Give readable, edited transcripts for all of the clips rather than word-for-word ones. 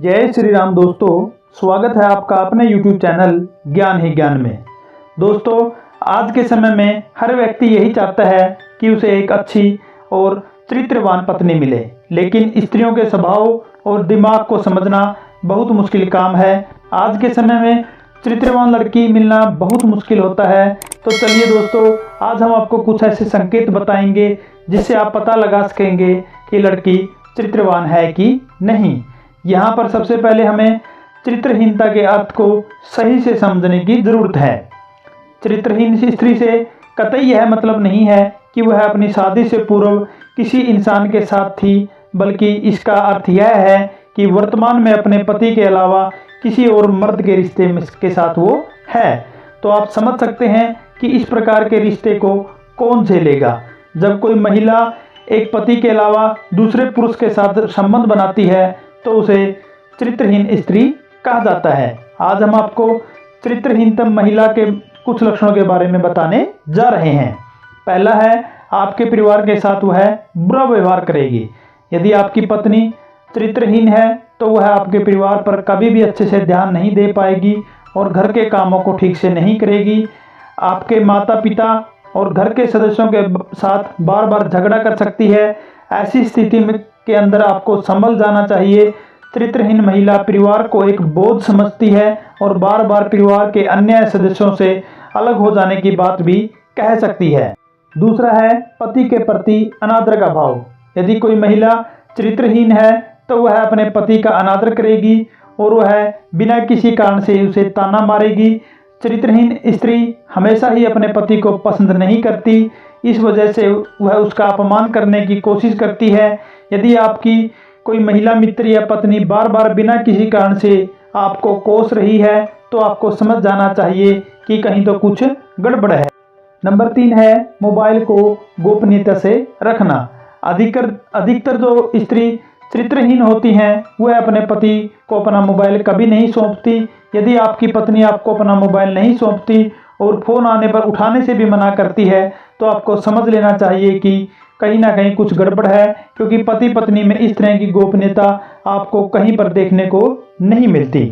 जय श्री राम दोस्तों, स्वागत है आपका अपने YouTube चैनल ज्ञान ही ज्ञान में। दोस्तों, आज के समय में हर व्यक्ति यही चाहता है कि उसे एक अच्छी और चरित्रवान पत्नी मिले, लेकिन स्त्रियों के स्वभाव और दिमाग को समझना बहुत मुश्किल काम है। आज के समय में चरित्रवान लड़की मिलना बहुत मुश्किल होता है। तो चलिए दोस्तों, आज हम आपको कुछ ऐसे संकेत बताएंगे जिससे आप पता लगा सकेंगे कि लड़की चरित्रवान है कि नहीं। यहाँ पर सबसे पहले हमें चरित्रहीनता के अर्थ को सही से समझने की जरूरत है। चरित्रहीन स्त्री से कतई यह मतलब नहीं है कि वह अपनी शादी से पूर्व किसी इंसान के साथ थी, बल्कि इसका अर्थ यह है कि वर्तमान में अपने पति के अलावा किसी और मर्द के रिश्ते के साथ वो है। तो आप समझ सकते हैं कि इस प्रकार के रिश्ते को कौन झेलेगा। जब कोई महिला एक पति के अलावा दूसरे पुरुष के साथ संबंध बनाती है तो उसे चरित्रहीन स्त्री कहा जाता है। आज हम आपको चरित्रहीनतम महिला के कुछ लक्षणों के बारे में बताने जा रहे हैं। पहला है, आपके परिवार के साथ वह बुरा व्यवहार करेगी। यदि आपकी पत्नी चरित्रहीन है तो वह आपके परिवार पर कभी भी अच्छे से ध्यान नहीं दे पाएगी और घर के कामों को ठीक से नहीं करेगी। आपके माता पिता और घर के सदस्यों के साथ बार बार झगड़ा कर सकती है। ऐसी स्थिति में के अंदर आपको संभल जाना चाहिए। चरित्रहीन महिला परिवार को एक बोझ समझती है और बार बार परिवार के अन्य सदस्यों से अलग हो जाने की बात भी कह सकती है। दूसरा है, पति के प्रति अनादर का भाव। यदि कोई महिला चरित्रहीन है तो वह अपने पति का अनादर करेगी और वह बिना किसी कारण से उसे ताना मारेगी। चरित्रहीन स्त्री हमेशा ही अपने पति को पसंद नहीं करती, इस वजह से वह उसका अपमान करने की कोशिश करती है। यदि आपकी कोई महिला मित्र या पत्नी बार बार बिना किसी कारण से आपको कोस रही है तो आपको समझ जाना चाहिए कि कहीं तो कुछ गड़बड़ है। नंबर 3 है, मोबाइल को गोपनीयता से रखना। अधिकतर जो स्त्री चरित्रहीन होती हैं वह अपने पति को अपना मोबाइल कभी नहीं सौंपती। यदि आपकी पत्नी आपको अपना मोबाइल नहीं सौंपती और फ़ोन आने पर उठाने से भी मना करती है तो आपको समझ लेना चाहिए कि कहीं ना कहीं कुछ गड़बड़ है, क्योंकि पति पत्नी में इस तरह की गोपनीयता आपको कहीं पर देखने को नहीं मिलती।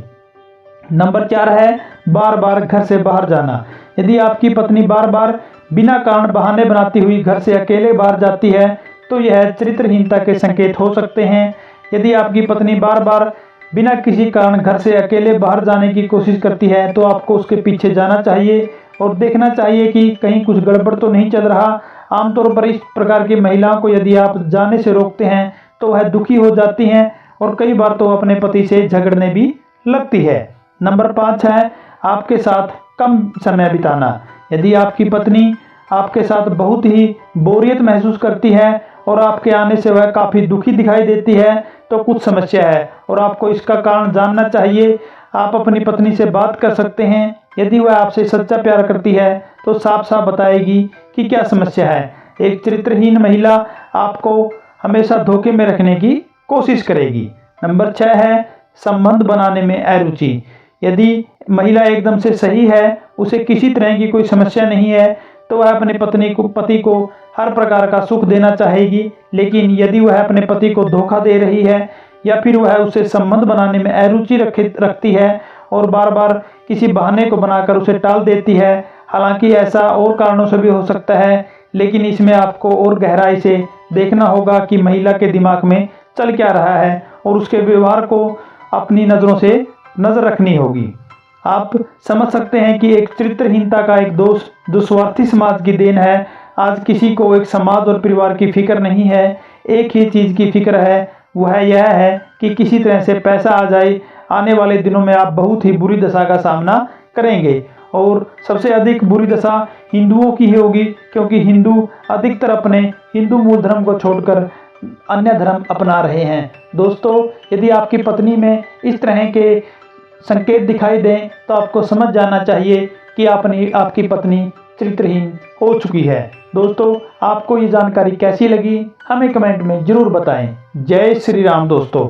नंबर 4 है, बार बार घर से बाहर जाना। यदि आपकी पत्नी बार बार बिना कारण बहाने बनाती हुई घर से अकेले बाहर जाती है तो यह चरित्रहीनता के संकेत हो सकते हैं। यदि आपकी पत्नी बार बार बिना किसी कारण घर से अकेले बाहर जाने की कोशिश करती है तो आपको उसके पीछे जाना चाहिए और देखना चाहिए कि कहीं कुछ गड़बड़ तो नहीं चल रहा। आमतौर पर इस प्रकार की महिलाओं को यदि आप जाने से रोकते हैं तो वह दुखी हो जाती हैं और कई बार तो अपने पति से झगड़ने भी लगती है। नंबर 5 है, आपके साथ कम समय बिताना। यदि आपकी पत्नी आपके साथ बहुत ही बोरियत महसूस करती है और आपके आने से वह काफ़ी दुखी दिखाई देती है तो कुछ समस्या है और आपको इसका कारण जानना चाहिए। आप अपनी पत्नी से बात कर सकते हैं। यदि वह आपसे सच्चा प्यार करती है तो साफ साफ बताएगी कि क्या समस्या है। एक चरित्रहीन महिला आपको हमेशा धोखे में रखने की कोशिश करेगी। नंबर 6 है, संबंध बनाने में अरुचि। यदि महिला एकदम से सही है, उसे किसी तरह की कोई समस्या नहीं है तो वह अपने पति को हर प्रकार का सुख देना चाहेगी, लेकिन यदि वह अपने पति को धोखा दे रही है या फिर वह उसे संबंध बनाने में अरुचि रखती है और बार बार किसी बहाने को बनाकर उसे टाल देती है, हालांकि ऐसा और कारणों से भी हो सकता है, लेकिन इसमें आपको और गहराई से देखना होगा कि महिला के दिमाग में चल क्या रहा है और उसके व्यवहार को अपनी नज़रों से नज़र रखनी होगी। आप समझ सकते हैं कि एक चरित्रहीनता का एक दोष जो स्वार्थी समाज की देन है। आज किसी को एक समाज और परिवार की फिक्र नहीं है, एक ही चीज़ की फिक्र है, वह यह है कि किसी तरह से पैसा आ जाए। आने वाले दिनों में आप बहुत ही बुरी दशा का सामना करेंगे और सबसे अधिक बुरी दशा हिंदुओं की ही होगी, क्योंकि हिंदू अधिकतर अपने हिंदू मूल धर्म को छोड़कर अन्य धर्म अपना रहे हैं। दोस्तों, यदि आपकी पत्नी में इस तरह के संकेत दिखाई दें तो आपको समझ जाना चाहिए कि आपकी पत्नी चरित्रहीन हो चुकी है। दोस्तों, आपको ये जानकारी कैसी लगी हमें कमेंट में जरूर बताएं। जय श्री राम दोस्तों।